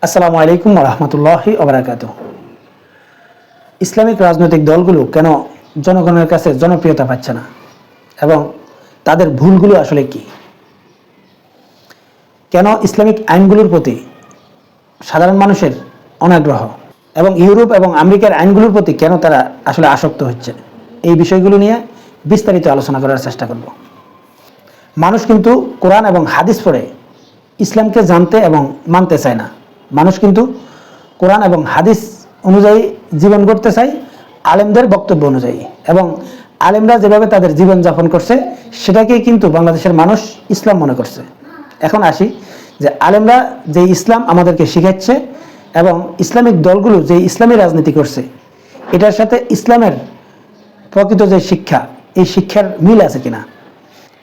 আসসালামু আলাইকুম ওয়া রাহমাতুল্লাহি ওয়া বারাকাতুহু। ইসলামিক রাজনৈতিক দলগুলো কেন জনগণের কাছে জনপ্রিয়তা পাচ্ছে না এবং তাদের ভুলগুলো আসলে কি? কেন ইসলামিক আইনগুলোর প্রতি সাধারণ মানুষের অনাগ্রহ এবং ইউরোপ এবং আমেরিকার আইনগুলোর প্রতি কেন তারা আসলে আসক্ত হচ্ছে, এই বিষয়গুলো নিয়ে বিস্তারিত আলোচনা করার চেষ্টা করব। মানুষ কিন্তু কোরআন এবং হাদিস পড়ে ইসলামকে জানতে এবং মানতে চায় না। মানুষ কিন্তু কোরআন এবং হাদিস অনুযায়ী জীবন করতে চায়, আলেমদের বক্তব্য অনুযায়ী, এবং আলেমরা যেভাবে তাদের জীবন যাপন করছে সেটাকেই কিন্তু বাংলাদেশের মানুষ ইসলাম মনে করছে। এখন আসি যে আলেমরা যে ইসলাম আমাদেরকে শিখাচ্ছে এবং ইসলামিক দলগুলো যে ইসলামী রাজনীতি করছে, এটার সাথে ইসলামের প্রকৃত যে শিক্ষা, এই শিক্ষার মিল আছে কিনা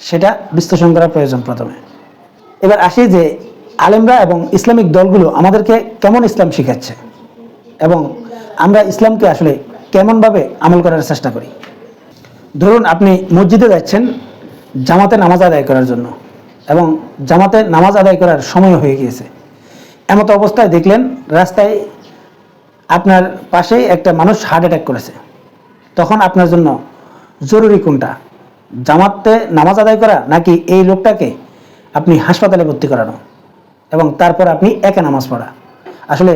সেটা বিশ্লেষণ করা প্রয়োজন প্রথমে। এবার আসি যে আলেমরা এবং ইসলামিক দলগুলো আমাদেরকে কেমন ইসলাম শিখাচ্ছে এবং আমরা ইসলামকে আসলে কেমনভাবে আমল করার চেষ্টা করি। ধরুন আপনি মসজিদে যাচ্ছেন জামাতে নামাজ আদায় করার জন্য এবং জামাতে নামাজ আদায় করার সময় হয়ে গিয়েছে। এমত অবস্থায় দেখলেন রাস্তায় আপনার পাশেই একটা মানুষ হার্ট অ্যাটাক করেছে। তখন আপনার জন্য জরুরি কোনটা? জামাতে নামাজ আদায় করা নাকি এই লোকটাকে আপনি হাসপাতালে ভর্তি করানো এবং তারপর আপনি একা নামাজ পড়া? আসলে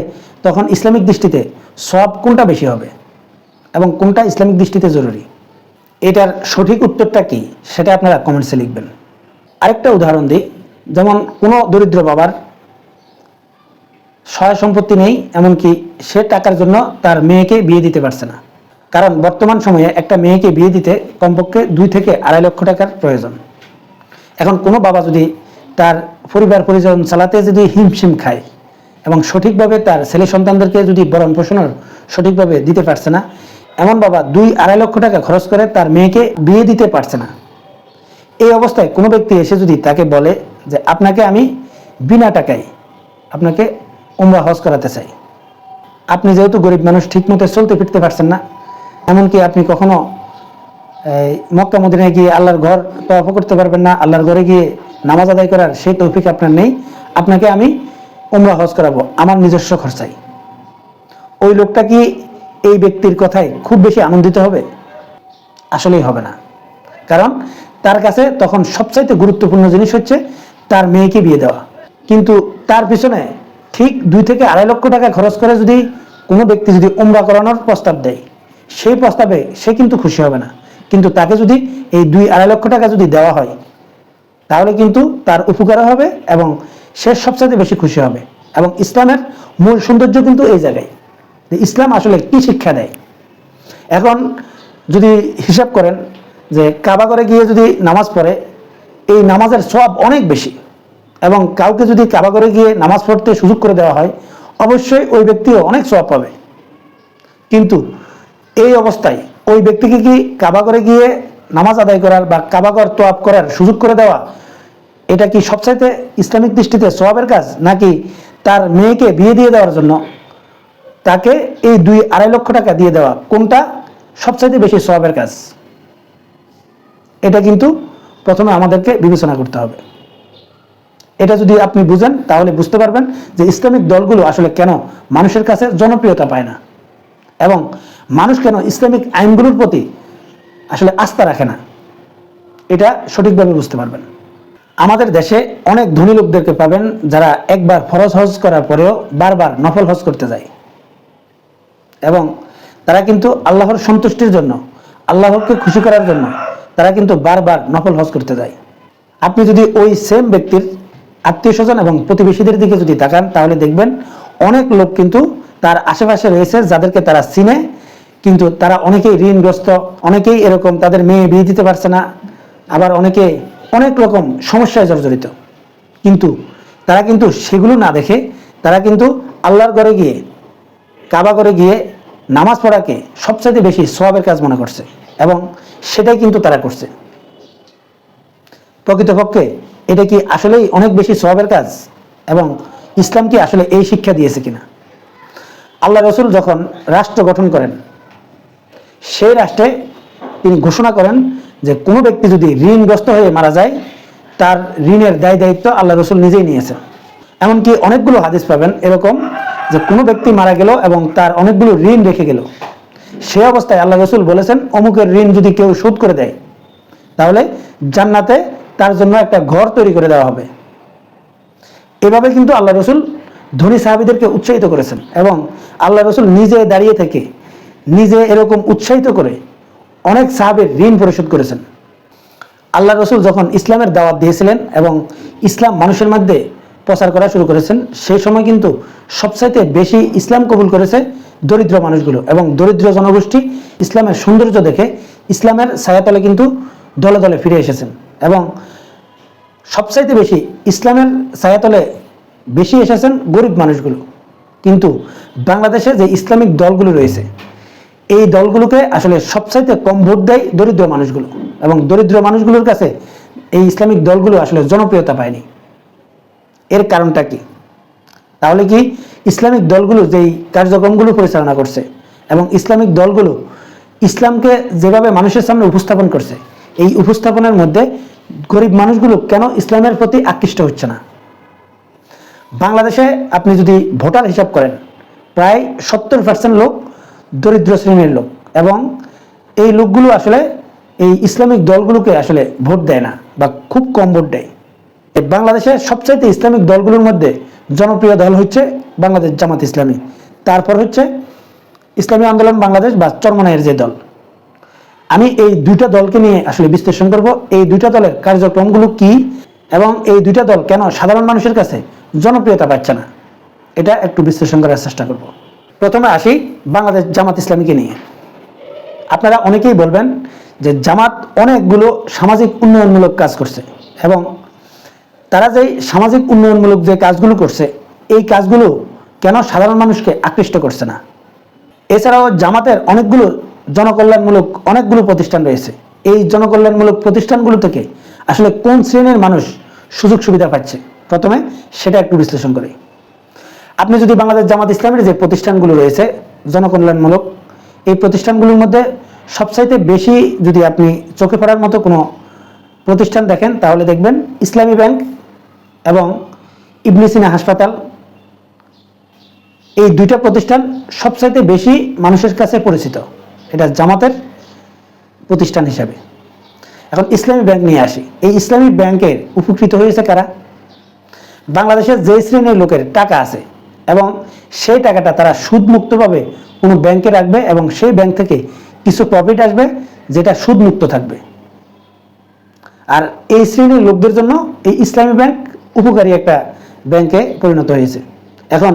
তখন ইসলামিক দৃষ্টিতে সওয়াব কোনটা বেশি হবে এবং কোনটা ইসলামিক দৃষ্টিতে জরুরি? এটার সঠিক উত্তরটা কি সেটা আপনারা কমেন্টসে লিখবেন। আরেকটা উদাহরণ দিই, যেমন কোনো দরিদ্র বাবার সহায় সম্পত্তি নেই, এমনকি সে টাকার জন্য তার মেয়েকে বিয়ে দিতে পারছে না। কারণ বর্তমান সময়ে একটা মেয়েকে বিয়ে দিতে কমপক্ষে 2 থেকে 2.5 লক্ষ টাকার প্রয়োজন। এখন কোনো বাবা যদি তার পরিবার পরিজন চালাতে যদি হিমশিম খায় এবং সঠিকভাবে তার ছেলে সন্তানদেরকে যদি ভরণ পোষণ সঠিকভাবে দিতে পারছে না, এমন বাবা 2-2.5 লক্ষ টাকা খরচ করে তার মেয়েকে বিয়ে দিতে পারছে না। এই অবস্থায় কোনো ব্যক্তি এসে যদি তাকে বলে যে আপনাকে আমি বিনা টাকায় আপনাকে উমরা হজ করাতে চাই, আপনি যেহেতু গরিব মানুষ ঠিকমতো চলতে ফিরতে পারছেন না, এমনকি আপনি কখনো মক্কা মদিনায় গিয়ে আল্লাহর ঘর তওয়াফ করতে পারবেন না, আল্লাহর ঘরে গিয়ে নামাজ আদায় করার সেই তৌফিক আপনার নেই, আপনাকে আমি উমরা হজ করাবো আমার নিজস্ব খরচায়। ওই লোকটা কি এই ব্যক্তির কথায় খুব বেশি আনন্দিত হবে? আসলেই হবে না। কারণ তার কাছে তখন সবচাইতে গুরুত্বপূর্ণ জিনিস হচ্ছে তার মেয়েকে বিয়ে দেওয়া। কিন্তু তার পিছনে ঠিক 2 থেকে 2.5 লক্ষ টাকা খরচ করে যদি কোনো ব্যক্তি যদি উমরা করানোর প্রস্তাব দেয়, সেই প্রস্তাবে সে কিন্তু খুশি হবে না। কিন্তু তাকে যদি এই 2-2.5 লক্ষ টাকা যদি দেওয়া হয় তাহলে কিন্তু তার উপকার হবে এবং সে সবচেয়ে বেশি খুশি হবে। এবং ইসলামের মূল সৌন্দর্য কিন্তু এই জায়গায় যে ইসলাম আসলে কি শিক্ষা দেয়। এখন যদি হিসাব করেন যে কাবা ঘরে গিয়ে যদি নামাজ পড়ে, এই নামাজের সওয়াব অনেক বেশি, এবং কাউকে যদি কাবা ঘরে গিয়ে নামাজ পড়তে সুযোগ করে দেওয়া হয় অবশ্যই ওই ব্যক্তিও অনেক সওয়াব পাবে। কিন্তু এই অবস্থায় ওই ব্যক্তিকে কি কাবা ঘরে গিয়ে নামাজ আদায় করার বা কাবা ঘর তওয়াফ করার সুযোগ করে দেওয়া, এটা কি সবচাইতে ইসলামিক দৃষ্টিতে সওয়াবের কাজ, নাকি তার মেয়েকে বিয়ে দিয়ে দেওয়ার জন্য তাকে এই 2-2.5 লক্ষ টাকা দিয়ে দেওয়া, কোনটা সবচাইতে বেশি সওয়াবের কাজ? এটা কিন্তু প্রথমে আমাদেরকে বিবেচনা করতে হবে। এটা যদি আপনি বুঝেন তাহলে বুঝতে পারবেন যে ইসলামিক দলগুলো আসলে কেন মানুষের কাছে জনপ্রিয়তা পায় না এবং মানুষ কেন ইসলামিক আইনগুলোর প্রতি আসলে আস্থা রাখে না, এটা সঠিকভাবে বুঝতে পারবেন। আমাদের দেশে অনেক ধনী লোকদেরকে পাবেন যারা একবার ফরজ হজ করার পরেও বারবার নফল হজ করতে যায় এবং তারা কিন্তু আল্লাহর সন্তুষ্টির জন্য, আল্লাহকে খুশি করার জন্য তারা কিন্তু বারবার নফল হজ করতে যায়। আপনি যদি ওই সেম ব্যক্তির আত্মীয় স্বজন এবং প্রতিবেশীদের দিকে যদি তাকান তাহলে দেখবেন অনেক লোক কিন্তু তার আশেপাশে রয়েছে যাদেরকে তারা চিনে, কিন্তু তারা অনেকেই ঋণগ্রস্ত, অনেকেই এরকম তাদের মেয়ে বিয়ে দিতে পারছে না, আবার অনেকে অনেক রকম সমস্যায় জর্জরিত। কিন্তু তারা কিন্তু সেগুলো না দেখে তারা কিন্তু আল্লাহর ঘরে গিয়ে, কাবা ঘরে গিয়ে নামাজ পড়াকে সবচেয়ে বেশি সওয়াবের কাজ মনে করছে এবং সেটাই কিন্তু তারা করছে। প্রকৃতপক্ষে এটা কি আসলেই অনেক বেশি সওয়াবের কাজ এবং ইসলাম কি আসলে এই শিক্ষা দিয়েছে কিনা? আল্লাহ রসুল যখন রাষ্ট্র গঠন করেন, সেই রাষ্ট্রে তিনি ঘোষণা করেন যে কোনো ব্যক্তি যদি ঋণগ্রস্ত হয়ে মারা যায় তার ঋণের দায় দায়িত্ব আল্লাহ রসুল নিজেই নিয়েছেন। এমনকি অনেকগুলো হাদিস পাবেন এরকম যে কোনো ব্যক্তি মারা গেল এবং তার অনেকগুলো ঋণ রেখে গেল, সে অবস্থায় আল্লাহ রসুল বলেছেন অমুকের ঋণ যদি কেউ শোধ করে দেয় তাহলে জান্নাতে তার জন্য একটা ঘর তৈরি করে দেওয়া হবে। এভাবে কিন্তু আল্লাহ রসুল ধনী সাহাবীদেরকে উৎসাহিত করেছেন এবং আল্লাহ রসুল নিজে দাঁড়িয়ে থেকে নিজে এরকম উৎসাহিত করে অনেক সাহাবীর ঋণ পরিশোধ করেছেন। আল্লাহ রসুল যখন ইসলামের দাওয়াত দিয়েছিলেন এবং ইসলাম মানুষের মধ্যে প্রচার করা শুরু করেছেন, সেই সময় কিন্তু সবচাইতে বেশি ইসলাম কবুল করেছে দরিদ্র মানুষগুলো, এবং দরিদ্র জনগোষ্ঠী ইসলামের সৌন্দর্য দেখে ইসলামের ছায়াতলে কিন্তু দলে দলে ফিরে এসেছেন। এবং সবচাইতে বেশি ইসলামের ছায়াতলে বেশি এসেছেন গরিব মানুষগুলো। কিন্তু বাংলাদেশে যে ইসলামিক দলগুলো রয়েছে এই দলগুলোকে আসলে সবচাইতে কম ভোট দেয় দরিদ্র মানুষগুলো, এবং দরিদ্র মানুষগুলোর কাছে এই ইসলামিক দলগুলো আসলে জনপ্রিয়তা পায়নি। এর কারণটা কি? তাহলে কি ইসলামিক দলগুলো যেই কার্যক্রমগুলো পরিচালনা করছে এবং ইসলামিক দলগুলো ইসলামকে যেভাবে মানুষের সামনে উপস্থাপন করছে, এই উপস্থাপনের মধ্যে গরিব মানুষগুলো কেন ইসলামের প্রতি আকৃষ্ট হচ্ছে না? বাংলাদেশে আপনি যদি ভোটার হিসাব করেন, প্রায় 70% লোক দরিদ্র শ্রেণীর লোক, এবং এই লোকগুলো আসলে এই ইসলামিক দলগুলোকে আসলে ভোট দেয় না বা খুব কম ভোট দেয়। বাংলাদেশে সবচাইতে ইসলামিক দলগুলোর মধ্যে জনপ্রিয় দল হচ্ছে বাংলাদেশ জামাত ইসলামী, তারপর হচ্ছে ইসলামী আন্দোলন বাংলাদেশ বা চরমনাইয়ের যে দল। আমি এই দুইটা দলকে নিয়ে আসলে বিশ্লেষণ করব, এই দুইটা দলের কার্যক্রমগুলো কি এবং এই দুইটা দল কেন সাধারণ মানুষের কাছে জনপ্রিয়তা পাচ্ছে না, এটা একটু বিশ্লেষণ করার চেষ্টা করব। প্রথমে আসি বাংলাদেশ জামাত ইসলামীকে নিয়ে। আপনারা অনেকেই বলবেন যে জামাত অনেকগুলো সামাজিক উন্নয়নমূলক কাজ করছে, এবং তারা যে সামাজিক উন্নয়নমূলক যে কাজগুলো করছে এই কাজগুলো কেন সাধারণ মানুষকে আকৃষ্ট করছে না? এছাড়াও জামাতের অনেকগুলো জনকল্যাণমূলক অনেকগুলো প্রতিষ্ঠান রয়েছে, এই জনকল্যাণমূলক প্রতিষ্ঠানগুলো থেকে আসলে কোন শ্রেণীর মানুষ সুযোগ সুবিধা পাচ্ছে, প্রথমে সেটা একটু বিশ্লেষণ করি। আপনি যদি বাংলাদেশ জামাত ইসলামের যে প্রতিষ্ঠানগুলো রয়েছে জনকল্যাণমূলক, এই প্রতিষ্ঠানগুলোর মধ্যে সবচাইতে বেশি যদি আপনি চোখে পড়ার মতো কোনো প্রতিষ্ঠান দেখেন তাহলে দেখবেন ইসলামী ব্যাংক এবং ইবনে সিনা হাসপাতাল। এই দুইটা প্রতিষ্ঠান সবচাইতে বেশি মানুষের কাছে পরিচিত, এটা জামাতের প্রতিষ্ঠান হিসাবে। এখন ইসলামী ব্যাংক নিয়ে আসি। এই ইসলামী ব্যাংকের উপকৃত হয়েছে কারা? বাংলাদেশের যে শ্রেণীর লোকের টাকা আছে এবং সেই টাকাটা তারা সুদমুক্তভাবে কোনো ব্যাংকে রাখবে এবং সেই ব্যাংক থেকে কিছু প্রফিট আসবে যেটা সুদমুক্ত থাকবে। আর এই শ্রেণীর লোকদের জন্য এই ইসলামী ব্যাংক উপকারী একটা ব্যাংকে পরিণত হয়েছে। এখন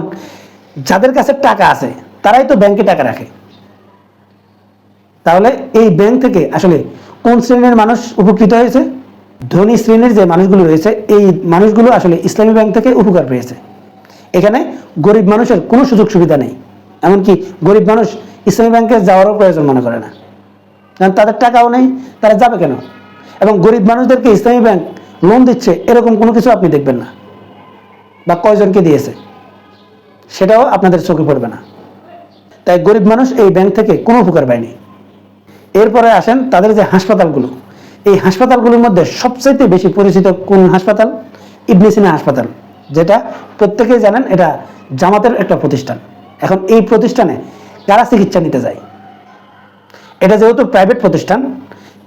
যাদের কাছে টাকা আছে তারাই তো ব্যাংকে টাকা রাখে, তাহলে এই ব্যাংক থেকে আসলে কোন শ্রেণীর মানুষ উপকৃত হয়েছে? ধনী শ্রেণীর যে মানুষগুলো রয়েছে এই মানুষগুলো আসলে ইসলামী ব্যাংক থেকে উপকার পেয়েছে। এখানে গরিব মানুষের কোনো সুযোগ সুবিধা নেই, এমনকি গরিব মানুষ ইসলামী ব্যাংকে যাওয়ারও প্রয়োজন মনে করে না, কারণ তাদের টাকাও নেই, তারা যাবে কেন? এবং গরিব মানুষদেরকে ইসলামী ব্যাংক লোন দিচ্ছে এরকম কোনো কিছু আপনি দেখবেন না, বা কয়জনকে দিয়েছে সেটাও আপনাদের চোখে পড়বে না। তাই গরিব মানুষ এই ব্যাংক থেকে কোনো উপকার পায়নি। এরপরে আসেন তাদের যে হাসপাতালগুলো, এই হাসপাতালগুলোর মধ্যে সবচাইতে বেশি পরিচিত কোন হাসপাতাল? ইবনে সিনা হাসপাতাল, যেটা প্রত্যেকেই জানেন এটা জামাতের একটা প্রতিষ্ঠান। এখন এই প্রতিষ্ঠানে কারা চিকিৎসা নিতে যায়? এটা যেহেতু প্রাইভেট প্রতিষ্ঠান,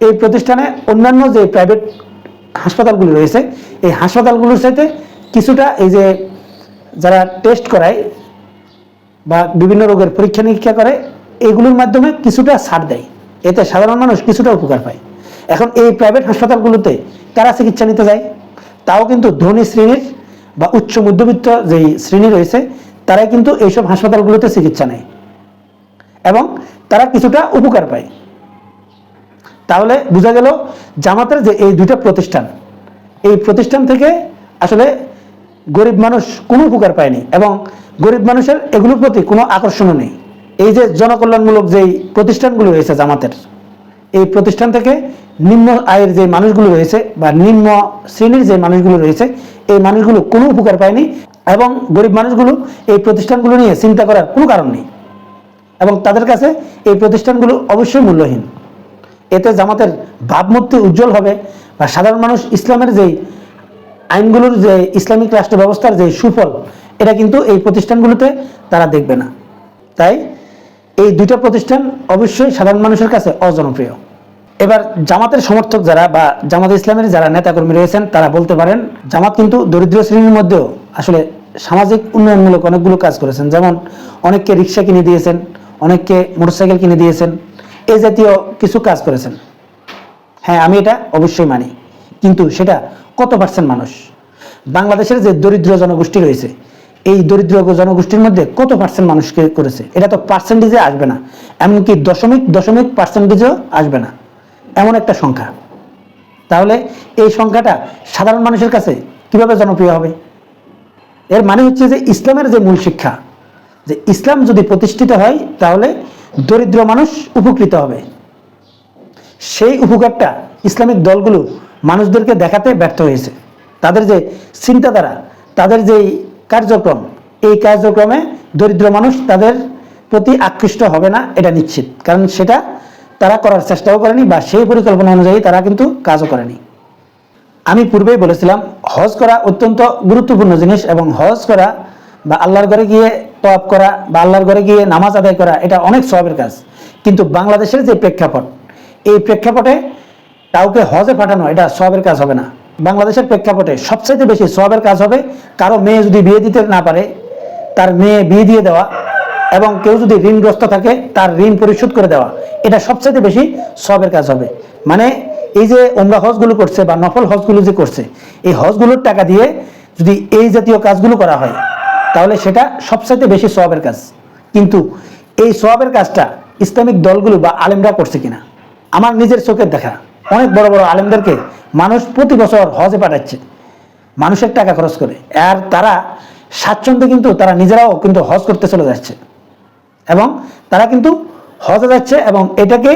এই প্রতিষ্ঠানে অন্যান্য যে প্রাইভেট হাসপাতালগুলো রয়েছে এই হাসপাতালগুলোর সাথে কিছুটা এই যে যারা টেস্ট করায় বা বিভিন্ন রোগের পরীক্ষা নিরীক্ষা করে এইগুলোর মাধ্যমে কিছুটা ছাড় দেয়, এতে সাধারণ মানুষ কিছুটা উপকার পায়। এখন এই প্রাইভেট হাসপাতালগুলোতে কারা চিকিৎসা নিতে যায়? তাও কিন্তু ধনী শ্রেণীর বা উচ্চ মধ্যবিত্ত যেই শ্রেণী রয়েছে তারাই কিন্তু এইসব হাসপাতালগুলোতে চিকিৎসা নেয় এবং তারা কিছুটা উপকার পায়। তাহলে বোঝা গেল জামাতের যে এই দুইটা প্রতিষ্ঠান, এই প্রতিষ্ঠান থেকে আসলে গরিব মানুষ কোনো উপকার পায়নি এবং গরিব মানুষের এগুলোর প্রতি কোনো আকর্ষণও নেই। এই যে জনকল্যাণমূলক যেই প্রতিষ্ঠানগুলো রয়েছে জামাতের, এই প্রতিষ্ঠান থেকে নিম্ন আয়ের যে মানুষগুলো রয়েছে বা নিম্ন শ্রেণীর যে মানুষগুলো রয়েছে এই মানুষগুলো কোনো উপকার পায়নি এবং গরিব মানুষগুলো এই প্রতিষ্ঠানগুলো নিয়ে চিন্তা করার কোনো কারণ নেই এবং তাদের কাছে এই প্রতিষ্ঠানগুলো অবশ্যই মূল্যহীন। এতে জামাতের ভাবমূর্তি উজ্জ্বল হবে বা সাধারণ মানুষ ইসলামের যেই আইনগুলোর যে ইসলামিক রাষ্ট্র ব্যবস্থার যে সুফল, এটা কিন্তু এই প্রতিষ্ঠানগুলোতে তারা দেখবে না। তাই এই দুইটা প্রতিষ্ঠান অবশ্যই সাধারণ মানুষের কাছে অজনপ্রিয়। এবার জামাতের সমর্থক যারা বা জামাত ইসলামের যারা নেতাকর্মী রয়েছেন তারা বলতে পারেন, জামাত কিন্তু দরিদ্র শ্রেণীর মধ্যেও আসলে সামাজিক উন্নয়নমূলক অনেকগুলো কাজ করেছেন। যেমন অনেককে রিক্সা কিনে দিয়েছেন, অনেককে মোটরসাইকেল কিনে দিয়েছেন, এই জাতীয় কিছু কাজ করেছেন। হ্যাঁ, আমি এটা অবশ্যই মানি, কিন্তু সেটা কত পার্সেন্ট মানুষ? বাংলাদেশের যে দরিদ্র জনগোষ্ঠী রয়েছে, এই দরিদ্র জনগোষ্ঠীর মধ্যে কত পার্সেন্ট মানুষকে করেছে? এটা তো পার্সেন্টেজে আসবে না, এমনকি দশমিক পার্সেন্টেজও আসবে না, এমন একটা সংখ্যা। তাহলে এই সংখ্যাটা সাধারণ মানুষের কাছে কিভাবে জনপ্রিয় হবে? এর মানে হচ্ছে যে ইসলামের যে মূল শিক্ষা, যে ইসলাম যদি প্রতিষ্ঠিত হয় তাহলে দরিদ্র মানুষ উপকৃত হবে, সেই উপকারটা ইসলামিক দলগুলো মানুষদেরকে দেখাতে ব্যর্থ হয়েছে। তাদের যে চিন্তাধারা, তাদের যে কার্যক্রম, এই কার্যক্রমে দরিদ্র মানুষ তাদের প্রতি আকৃষ্ট হবে না, এটা নিশ্চিত। কারণ সেটা তারা করার চেষ্টাও করেনি বা সেই পরিকল্পনা অনুযায়ী তারা কিন্তু কাজও করেনি। আমি পূর্বেই বলেছিলাম, হজ করা অত্যন্ত গুরুত্বপূর্ণ জিনিস, এবং হজ করা বা আল্লাহর ঘরে গিয়ে তওয়াব করা বা আল্লাহর ঘরে গিয়ে নামাজ আদায় করা এটা অনেক সওয়াবের কাজ। কিন্তু বাংলাদেশের যে প্রেক্ষাপট, এই প্রেক্ষাপটে কাউকে হজে পাঠানো এটা সওয়াবের কাজ হবে না। বাংলাদেশের প্রেক্ষাপটে সবচাইতে বেশি সওয়াবের কাজ হবে কারো মেয়ে যদি বিয়ে দিতে না পারে তার মেয়ে বিয়ে দিয়ে দেওয়া, এবং কেউ যদি ঋণগ্রস্ত থাকে তার ঋণ পরিশোধ করে দেওয়া, এটা সবচাইতে বেশি সওয়াবের কাজ হবে। মানে এই যে ওমরা হজগুলো করছে বা নফল হজগুলো যে করছে, এই হজগুলোর টাকা দিয়ে যদি এই জাতীয় কাজগুলো করা হয় তাহলে সেটা সবচাইতে বেশি সওয়াবের কাজ। কিন্তু এই সওয়াবের কাজটা ইসলামিক দলগুলো বা আলেমরা করছে কিনা? আমার নিজের চোখের দেখা অনেক বড় বড় আলেমদেরকে মানুষ প্রতি বছর হজে পাঠাচ্ছে, মানুষের টাকা খরচ করে, আর তারা স্বাচ্ছন্দ্যে কিন্তু তারা নিজেরাও কিন্তু হজ করতে চলে যাচ্ছে, এবং তারা কিন্তু হজে যাচ্ছে, এবং এটাকে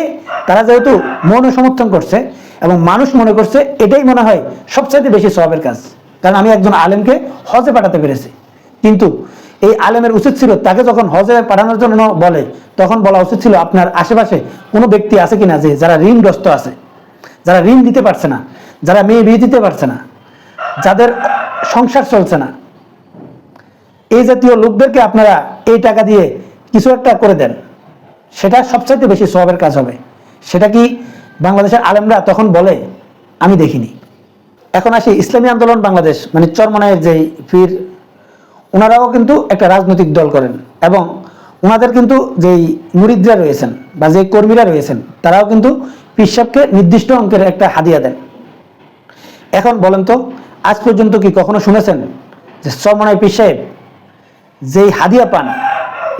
তারা যেহেতু মনে সমর্থন করছে এবং মানুষ মনে করছে এটাই মনে হয় সবচাইতে বেশি সওয়াবের কাজ। কারণ আমি একজন আলেমকে হজে পাঠাতে পেরেছি, কিন্তু এই আলেমের উচিত ছিল তাকে যখন হজে পাঠানোর জন্য বলে তখন বলা উচিত ছিল আপনার আশেপাশে কোনো ব্যক্তি আছে কিনা যে যারা ঋণগ্রস্ত আছে, যারা ঋণ দিতে পারছে না, যারা মেয়ে বিয়ে দিতে পারছে না, যাদের সংসার চলছে না, এই জাতীয় লোকদেরকে আপনারা এই টাকা দিয়ে কিছু একটা করে দেন, সেটা সবচাইতে বেশি সওয়াবের কাজ হবে। সেটা কি বাংলাদেশের আলেমরা তখন বলে? আমি দেখিনি। এখন আসি ইসলামী আন্দোলন বাংলাদেশ, মানে চরমনায়ের যে পীর, ওনারাও কিন্তু একটা রাজনৈতিক দল করেন, এবং ওনাদের কিন্তু যেই মুরিদরা রয়েছেন বা যে কর্মীরা রয়েছেন তারাও কিন্তু পীর সাহেবকে নির্দিষ্ট অঙ্কের একটা হাদিয়া দেন। এখন বলেন তো, আজ পর্যন্ত কি কখনো শুনেছেন যে চরমনায় পীর সাহেব যেই হাদিয়া পান,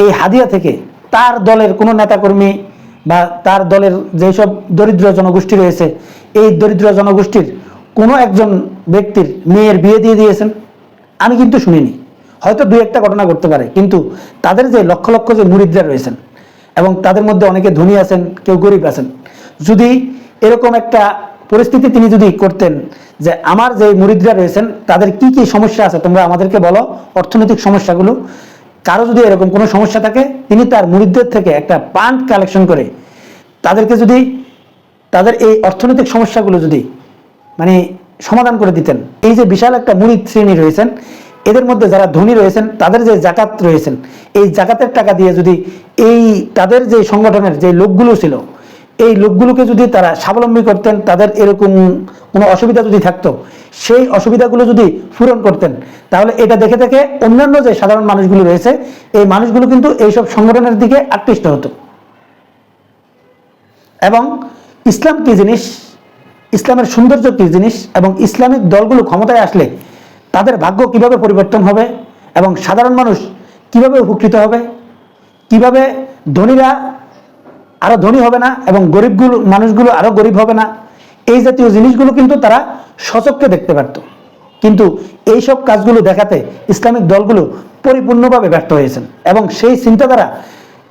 এই হাদিয়া থেকে তার দলের কোনো নেতাকর্মী বা তার দলের যেসব দরিদ্র জনগোষ্ঠী রয়েছে, এই দরিদ্র জনগোষ্ঠীর কোনো একজন ব্যক্তির মেয়ের বিয়ে দিয়ে দিয়েছেন? আমি কিন্তু শুনিনি। হয়তো দুই একটা ঘটনা ঘটতে পারে, কিন্তু তাদের যে লক্ষ লক্ষ যে মুরিদরা রয়েছেন, এবং তাদের মধ্যে অনেকে ধনী আছেন, কেউ গরিব আছেন, যদি এরকম একটা পরিস্থিতি তিনি যদি করতেন যে আমার যে মুরিদরা রয়েছেন তাদের কি কি সমস্যা আছে তোমরা আমাদেরকে বলো, অর্থনৈতিক সমস্যাগুলো, কারো যদি এরকম কোনো সমস্যা থাকে তিনি তার মুরিদদের থেকে একটা ফান্ড কালেকশন করে তাদেরকে যদি তাদের এই অর্থনৈতিক সমস্যাগুলো যদি মানে সমাধান করে দিতেন। এই যে বিশাল একটা মুরিদ শ্রেণী রয়েছেন, এদের মধ্যে যারা ধনী রয়েছেন তাদের যে জাকাত রয়েছেন, এই জাকাতের টাকা দিয়ে যদি এই তাদের যে সংগঠনের যে লোকগুলো ছিল, এই লোকগুলোকে যদি তারা স্বাবলম্বী করতেন, তাদের এরকম কোনো অসুবিধা যদি থাকতো সেই অসুবিধাগুলো যদি পূরণ করতেন, তাহলে এটা দেখে দেখে অন্যান্য যে সাধারণ মানুষগুলো রয়েছে এই মানুষগুলো কিন্তু এইসব সংগঠনের দিকে আকৃষ্ট হতো। এবং ইসলাম কি জিনিস, ইসলামের সৌন্দর্য কি জিনিস, এবং ইসলামিক দলগুলো ক্ষমতায় আসলে তাদের ভাগ্য কিভাবে পরিবর্তন হবে, এবং সাধারণ মানুষ কিভাবে উপকৃত হবে, কিভাবে ধনীরা আরো ধনী হবে না এবং গরিবগুলো মানুষগুলো আরো গরিব হবে না, এই জাতীয় জিনিসগুলো কিন্তু তারা সচক্ষে দেখতে পারত। কিন্তু এই সব কাজগুলো দেখাতে ইসলামিক দলগুলো পরিপূর্ণভাবে ব্যর্থ হয়েছেন, এবং সেই চিন্তাধারা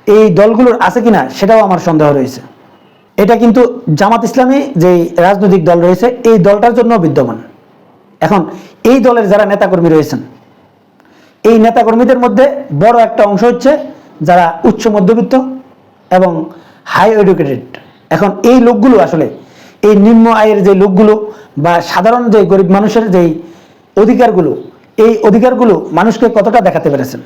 এই দলগুলোর আছে কিনা সেটাও আমার সন্দেহ রয়েছে। এটা কিন্তু জামাত ইসলামী যে রাজনৈতিক দল রয়েছে এই দলটার জন্য বিদ্যমান। এখন এই দলের যারা নেতাকর্মী রয়েছেন, এই নেতাকর্মীদের মধ্যে বড় একটা অংশ হচ্ছে যারা উচ্চ মধ্যবিত্ত এবং হাই এডুকেটেড। এখন এই লোকগুলো আসলে এই নিম্ন আয়ের যে লোকগুলো বা সাধারণ যে গরিব মানুষের যেই অধিকারগুলো, এই অধিকারগুলো মানুষকে কতটা দেখাতে পেরেছেন?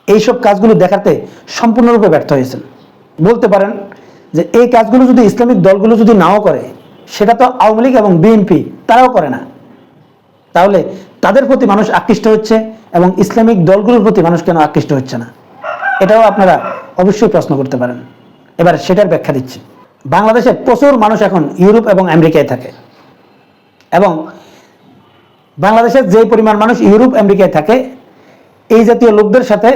এইসব কাজগুলো দেখাতে সম্পূর্ণরূপে ব্যর্থ হয়েছেন। বলতে পারেন যে এই কাজগুলো যদি ইসলামিক দলগুলো যদি নাও করে, সেটা তো আওয়ামী লীগ এবং বিএনপি তারাও করে না, তাহলে তাদের প্রতি মানুষ আকৃষ্ট হচ্ছে এবং ইসলামিক দলগুলোর প্রতি মানুষ কেন আকৃষ্ট হচ্ছে না? এটাও আপনারা অবশ্যই প্রশ্ন করতে পারেন। এবার সেটার ব্যাখ্যা দিচ্ছি। বাংলাদেশে প্রচুর মানুষ এখন ইউরোপ এবং আমেরিকায় থাকে, এবং বাংলাদেশের যে পরিমাণ মানুষ ইউরোপ আমেরিকায় থাকে, এই জাতীয় লোকদের সাথে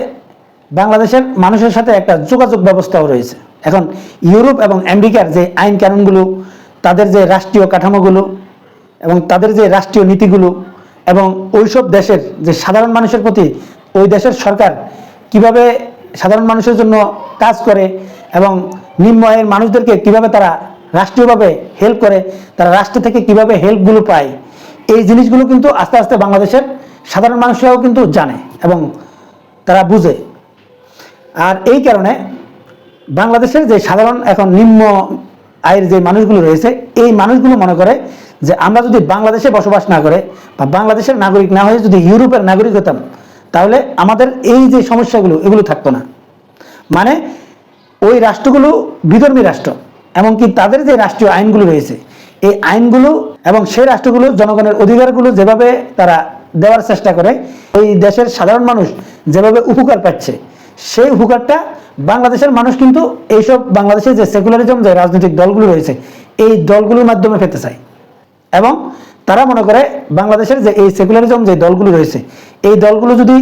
বাংলাদেশের মানুষের সাথে একটা যোগাযোগ ব্যবস্থাও রয়েছে। এখন ইউরোপ এবং আমেরিকার যে আইন কানুনগুলো, তাদের যে রাষ্ট্রীয় কাঠামোগুলো এবং তাদের যে রাষ্ট্রীয় নীতিগুলো, এবং ওইসব দেশের যে সাধারণ মানুষের প্রতি ওই দেশের সরকার কিভাবে সাধারণ মানুষের জন্য কাজ করে এবং নিম্ন আয়ের মানুষদেরকে কিভাবে তারা রাষ্ট্রীয়ভাবে হেল্প করে, তারা রাষ্ট্র থেকে কিভাবে হেল্পগুলো পায়, এই জিনিসগুলো কিন্তু আস্তে আস্তে বাংলাদেশের সাধারণ মানুষরাও কিন্তু জানে এবং তারা বুঝে। আর এই কারণে বাংলাদেশের যে সাধারণ এখন নিম্ন আয়ের যে মানুষগুলো রয়েছে, এই মানুষগুলো মনে করে যে আমরা যদি বাংলাদেশে বসবাস না করে বা বাংলাদেশের নাগরিক না হয়ে যদি ইউরোপের নাগরিক হতাম, তাহলে আমাদের এই যে সমস্যাগুলো এগুলো থাকতো না। মানে ওই রাষ্ট্রগুলো বিধর্মী রাষ্ট্র, এমনকি তাদের যে রাষ্ট্রীয় আইনগুলো রয়েছে, এই আইনগুলো এবং সেই রাষ্ট্রগুলো জনগণের অধিকারগুলো যেভাবে তারা দেওয়ার চেষ্টা করে, ওই দেশের সাধারণ মানুষ যেভাবে উপকার পাচ্ছে, সেই উপকারটা বাংলাদেশের মানুষ কিন্তু এইসব বাংলাদেশের যে সেকুলারিজম যে রাজনৈতিক দলগুলো রয়েছে, এই দলগুলোর মাধ্যমে পেতে চায়। এবং তারা মনে করে বাংলাদেশের যে এই সেকুলারিজম যে দলগুলো রয়েছে, এই দলগুলো যদি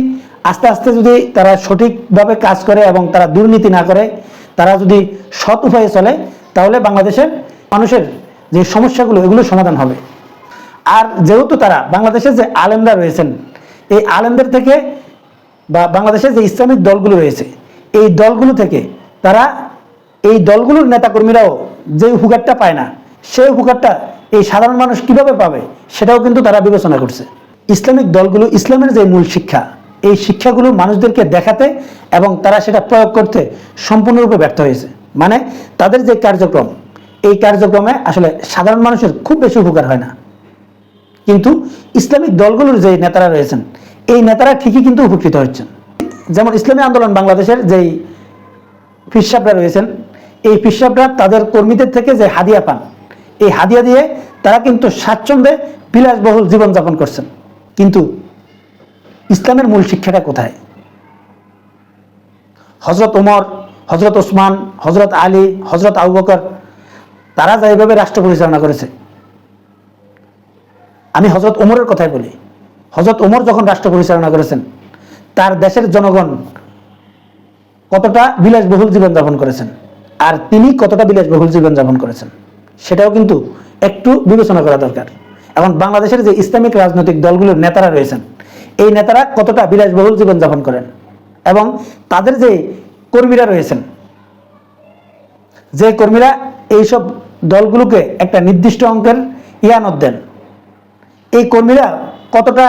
আস্তে আস্তে যদি তারা সঠিকভাবে কাজ করে এবং তারা দুর্নীতি না করে, তারা যদি সৎ উপায়ে চলে, তাহলে বাংলাদেশের মানুষের যে সমস্যাগুলো এগুলো সমাধান হবে। আর যেহেতু তারা বাংলাদেশের যে আলেমরা রয়েছেন, এই আলেমদের থেকে বা বাংলাদেশের যে ইসলামিক দলগুলো রয়েছে, এই দলগুলো থেকে তারা এই দলগুলোর নেতাকর্মীরাও যে উপকারটা পায় না, সেই উপকারটা এই সাধারণ মানুষ কিভাবে পাবে সেটাও কিন্তু তারা বিবেচনা করছে। ইসলামিক দলগুলো ইসলামের যে মূল শিক্ষা, এই শিক্ষাগুলো মানুষদেরকে দেখাতে এবং তারা সেটা প্রয়োগ করতে সম্পূর্ণরূপে ব্যর্থ হয়েছে। মানে তাদের যে কার্যক্রম, এই কার্যক্রমে আসলে সাধারণ মানুষের খুব বেশি উপকার হয় না, কিন্তু ইসলামিক দলগুলোর যে নেতারা রয়েছেন, এই নেতারা ঠিকই কিন্তু উপকৃত হচ্ছেন। যেমন ইসলামী আন্দোলন বাংলাদেশের যেই পীর সাহেবরা রয়েছেন, এই পীর সাহেবরা তাদের কর্মীদের থেকে যে হাদিয়া পান, এই হাদিয়া দিয়ে তারা কিন্তু স্বাচ্ছন্দ্যে বিলাসবহুল জীবনযাপন করছেন। কিন্তু ইসলামের মূল শিক্ষাটা কোথায়? হজরত ওমর, হজরত ওসমান, হজরত আলী, হজরত আবু বকর, তারা যেভাবে রাষ্ট্র পরিচালনা করেছে, আমি হজরত ওমরের কথাই বলি। হজরত ওমর যখন রাষ্ট্র পরিচালনা করেছেন, তার দেশের জনগণ কতটা বিলাসবহুল জীবনযাপন করেছেন আর তিনি কতটা বিলাসবহুল জীবনযাপন করেছেন, সেটাও কিন্তু একটু বিবেচনা করা দরকার। এখন বাংলাদেশের যে ইসলামিক রাজনৈতিক দলগুলোর নেতারা রয়েছেন, এই নেতারা কতটা বিলাসবহুল জীবনযাপন করেন এবং তাদের যে কর্মীরা রয়েছেন, যে কর্মীরা এইসব দলগুলোকে একটা নির্দিষ্ট অঙ্কের ইয়ানত দেন, এই কর্মীরা কতটা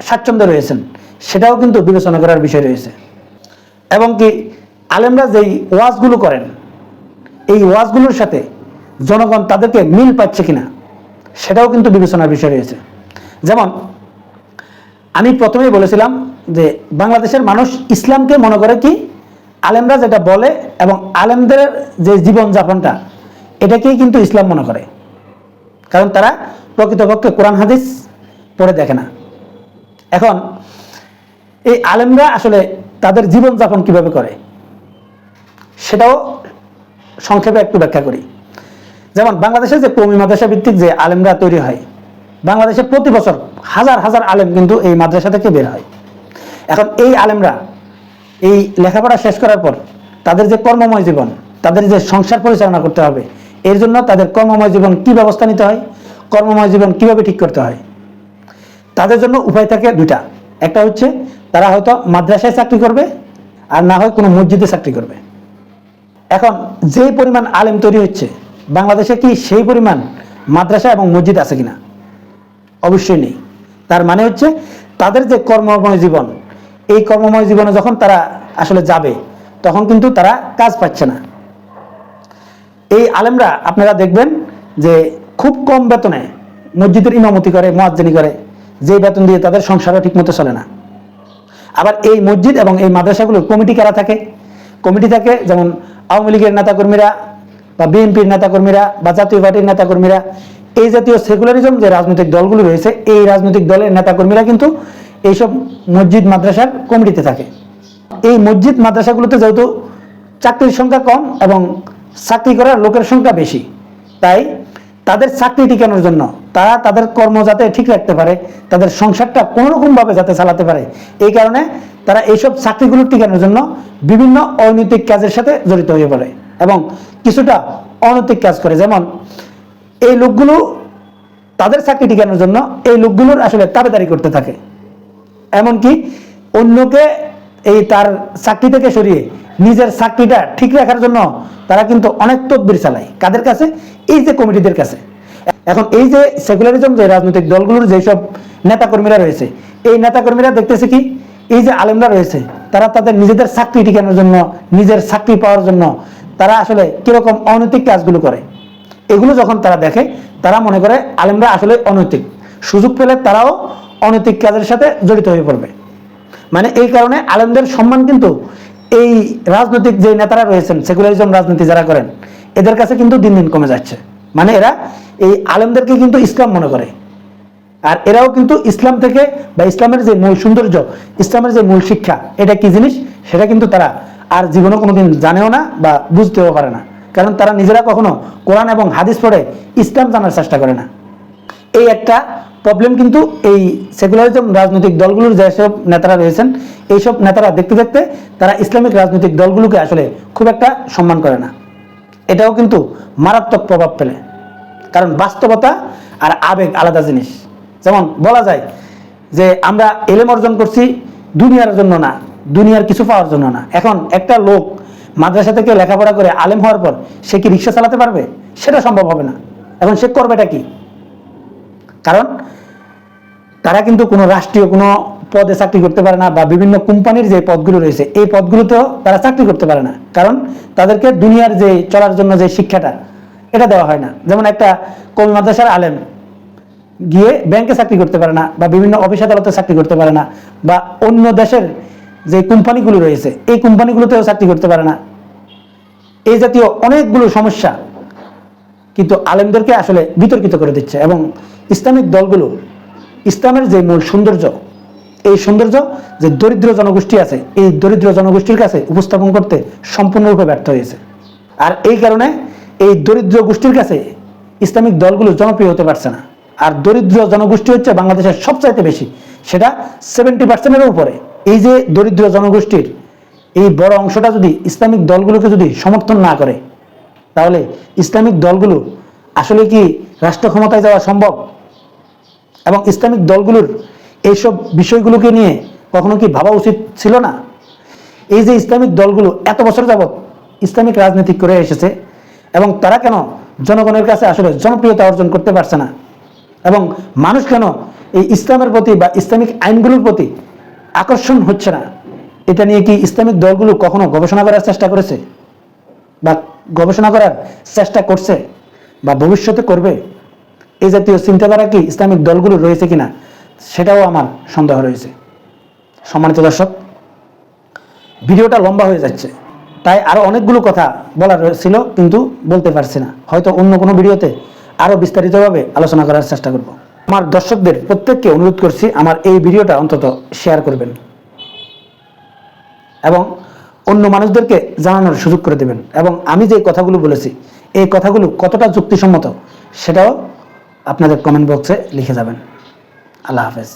স্বাচ্ছন্দ্যে রয়েছেন সেটাও কিন্তু বিবেচনা করার বিষয় রয়েছে। এবং কি আলেমরা যেই ওয়াজগুলো করেন, এই ওয়াজগুলোর সাথে জনগণ তাদেরকে মিল পাচ্ছে কিনা সেটাও কিন্তু বিবেচনার বিষয় রয়েছে। যেমন আমি প্রথমেই বলেছিলাম যে বাংলাদেশের মানুষ ইসলামকে মনে করে কি আলেমরা যেটা বলে এবং আলেমদের যে জীবনযাপনটা, এটাকেই কিন্তু ইসলাম মনে করে, কারণ তারা প্রকৃতপক্ষে কোরআন হাদিস পড়ে দেখে না। এখন এই আলেমরা আসলে তাদের জীবনযাপন কিভাবে করে সেটাও সংক্ষেপে একটু ব্যাখ্যা করি। যেমন বাংলাদেশের যে কওমি মাদ্রাসা ভিত্তিক যে আলেমরা তৈরি হয়, বাংলাদেশে প্রতি বছর হাজার হাজার আলেম কিন্তু এই মাদ্রাসা থেকে বের হয়। এখন এই আলেমরা এই লেখাপড়া শেষ করার পর তাদের যে কর্মময় জীবন, তাদের যে সংসার পরিচালনা করতে হবে, এর জন্য তাদের কর্মময় জীবন কি ব্যবস্থা নিতে হয়, কর্মময় জীবন কিভাবে ঠিক করতে হয়, তাদের জন্য উপায় থাকে দুইটা। একটা হচ্ছে তারা হয়তো মাদ্রাসায় চাকরি করবে, আর না হয় কোনো মসজিদে চাকরি করবে। এখন যে পরিমাণ আলেম তৈরি হচ্ছে, বাংলাদেশে কি সেই পরিমাণ মাদ্রাসা এবং মসজিদ আছে কিনা? অবশ্যই নেই। তার মানে হচ্ছে তাদের যে কর্মময় জীবন, এই কর্মময় জীবনে যখন তারা আসলে যাবে, তখন কিন্তু তারা কাজ পাচ্ছে না। এই আলেমরা আপনারা দেখবেন যে খুব কম বেতনে মসজিদের ইমামতি করে, মুয়াজ্জিনি করে, যে বেতন দিয়ে তাদের সংসারও ঠিকমতো চলে না। আবার এই মসজিদ এবং এই মাদ্রাসাগুলোর কমিটি কারা থাকে? কমিটি থাকে যেমন আওয়ামী লীগের নেতাকর্মীরা বা বিএনপির নেতাকর্মীরা বা জাতীয় পার্টির নেতাকর্মীরা, এই জাতীয় সেকুলারিজম যে রাজনৈতিক দলগুলো রয়েছে, এই রাজনৈতিক দলের নেতাকর্মীরা কিন্তু এইসব মসজিদ মাদ্রাসার কমিটিতে থাকে। এই মসজিদ মাদ্রাসাগুলোতে যেহেতু চাকরির সংখ্যা কম এবং চাকরি করার লোকের সংখ্যা বেশি, তাই তাদের চাকরি টিকানোর জন্য, তারা তাদের কর্ম যাতে ঠিক রাখতে পারে, তাদের সংসারটা কোনোরকমভাবে যাতে চালাতে পারে, এই কারণে তারা এইসব চাকরিগুলো টিকানোর জন্য বিভিন্ন অনৈতিক কাজের সাথে জড়িত হয়ে পড়ে এবং কিছুটা অনৈতিক কাজ করে। যেমন এই লোকগুলো তাদের চাকরি টিকানোর জন্য এই লোকগুলোর আসলে তাবেদারি করতে থাকে, এমনকি অন্যকে এই তার চাকরি থেকে সরিয়ে নিজের চাকরিটা ঠিক রাখার জন্য তারা কিন্তু অনেক তদবির চালায়। কাদের কাছে? এই যে কমিটিদের কাছে। এখন এই যে সেকুলারিজম যে রাজনৈতিক দলগুলোর যেসব নেতাকর্মীরা রয়েছে, এই নেতাকর্মীরা দেখতেছে কি, এই যে আলেমরা রয়েছে তারা তাদের নিজেদের চাকরি টিকানোর জন্য, নিজের চাকরি পাওয়ার জন্য তারা আসলে কিরকম অনৈতিক কাজগুলো করে, এগুলো যখন তারা দেখে তারা মনে করে আলেমরা আসলে অনৈতিক, সুযোগ পেলে তারাও অনৈতিক কাজের সাথে জড়িত হয়ে পড়বে। মানে এই কারণে আলেমদের সম্মান কিন্তু এই রাজনৈতিক যে নেতারা রয়েছেন, সেকুলারিজম রাজনীতি যারা করেন, এদের কাছে কিন্তু দিন দিন কমে যাচ্ছে। মানে এরা এই আলেমদেরকে কিন্তু ইসলাম মনে করে, আর এরাও কিন্তু ইসলাম থেকে বা ইসলামের যে মূল সৌন্দর্য, ইসলামের যে মূল শিক্ষা, এটা কি জিনিস সেটা কিন্তু তারা আর জীবনে কোনোদিন জানেও না বা বুঝতেও পারে না, কারণ তারা নিজেরা কখনো কোরআন এবং হাদিস পড়ে ইসলাম জানার চেষ্টা করে না। এই একটা প্রবলেম কিন্তু এই সেকুলারিজম রাজনৈতিক দলগুলোর যেসব নেতারা রয়েছেন, এইসব নেতারা দেখতে দেখতে তারা ইসলামিক রাজনৈতিক দলগুলোকে আসলে খুব একটা সম্মান করে না। এটাও কিন্তু মারাত্মক প্রভাব ফেলে, কারণ বাস্তবতা আর আবেগ আলাদা জিনিস। যেমন বলা যায় যে আমরা এলেম অর্জন করছি দুনিয়ার জন্য না, দুনিয়ার কিছু পাওয়ার জন্য না। এখন একটা লোক মাদ্রাসা থেকে লেখাপড়া করে আলেম হওয়ার পর সে কি রিক্সা চালাতে পারবে? সেটা সম্ভব হবে না। এখন সে করবেটা কি? কারণ তারা কিন্তু কোনো রাষ্ট্রীয় কোনো পদে চাকরি করতে পারে না, বা বিভিন্ন কোম্পানির যে পদগুলো রয়েছে এই পদগুলোতেও তারা চাকরি করতে পারে না, কারণ তাদেরকে দুনিয়ার যে চলার জন্য যে শিক্ষাটা এটা দেওয়া হয় না। যেমন একটা কওমি মাদ্রাসার আলেম গিয়ে ব্যাংকে চাকরি করতে পারে না, বা বিভিন্ন অফিস আদালতে চাকরি করতে পারে না, বা অন্য দেশের যে কোম্পানিগুলো রয়েছে এই কোম্পানিগুলোতেও চাকরি করতে পারে না। এই জাতীয় অনেকগুলো সমস্যা কিন্তু আলেমদেরকে আসলে বিতর্কিত করে দিচ্ছে, এবং ইসলামিক দলগুলো ইসলামের যে মূল সৌন্দর্য, এই সৌন্দর্য যে দরিদ্র জনগোষ্ঠী আছে, এই দরিদ্র জনগোষ্ঠীর কাছে উপস্থাপন করতে সম্পূর্ণরূপে ব্যর্থ হয়েছে। আর এই কারণে এই দরিদ্র গোষ্ঠীর কাছে ইসলামিক দলগুলো জনপ্রিয় হতে পারছে না। আর দরিদ্র জনগোষ্ঠী হচ্ছে বাংলাদেশের সবচাইতে বেশি, সেটা 70%-এরও উপরে। এই যে দরিদ্র জনগোষ্ঠীর এই বড় অংশটা যদি ইসলামিক দলগুলোকে যদি সমর্থন না করে, তাহলে ইসলামিক দলগুলো আসলে কি রাষ্ট্র ক্ষমতায় যাওয়া সম্ভব? এবং ইসলামিক দলগুলোর এইসব বিষয়গুলোকে নিয়ে কখনো কি ভাবা উচিত ছিল না? এই যে ইসলামিক দলগুলো এত বছর যাবৎ ইসলামিক রাজনীতি করে এসেছে, এবং তারা কেন জনগণের কাছে আসলে জনপ্রিয়তা অর্জন করতে পারছে না, এবং মানুষ কেন এই ইসলামের প্রতি বা ইসলামিক আইনগুলোর প্রতি আকর্ষণ হচ্ছে না, এটা নিয়ে কি ইসলামিক দলগুলো কখনো গবেষণা করার চেষ্টা করেছে, বা গবেষণা করার চেষ্টা করছে, বা ভবিষ্যতে করবে? এই জাতীয় চিন্তাধারা কি ইসলামিক দলগুলো রয়েছে কিনা সেটাও আমার সন্দেহ রয়েছে। সম্মানিত দর্শক, ভিডিওটা লম্বা হয়ে যাচ্ছে, তাই আরো অনেকগুলো কথা বলার ছিল কিন্তু বলতে পারছি না। হয়তো অন্য কোনো ভিডিওতে আরো বিস্তারিতভাবে আলোচনা করার চেষ্টা করব। আমার দর্শকদের প্রত্যেককে অনুরোধ করছি, আমার এই ভিডিওটা অন্তত শেয়ার করবেন এবং অন্য মানুষদেরকে জানানোর সুযোগ করে দেবেন, এবং আমি যে কথাগুলো বলেছি এই কথাগুলো কতটা যুক্তিসম্মত সেটাও আপনাদের কমেন্ট বক্সে লিখে যাবেন। আল্লাহ হাফেজ।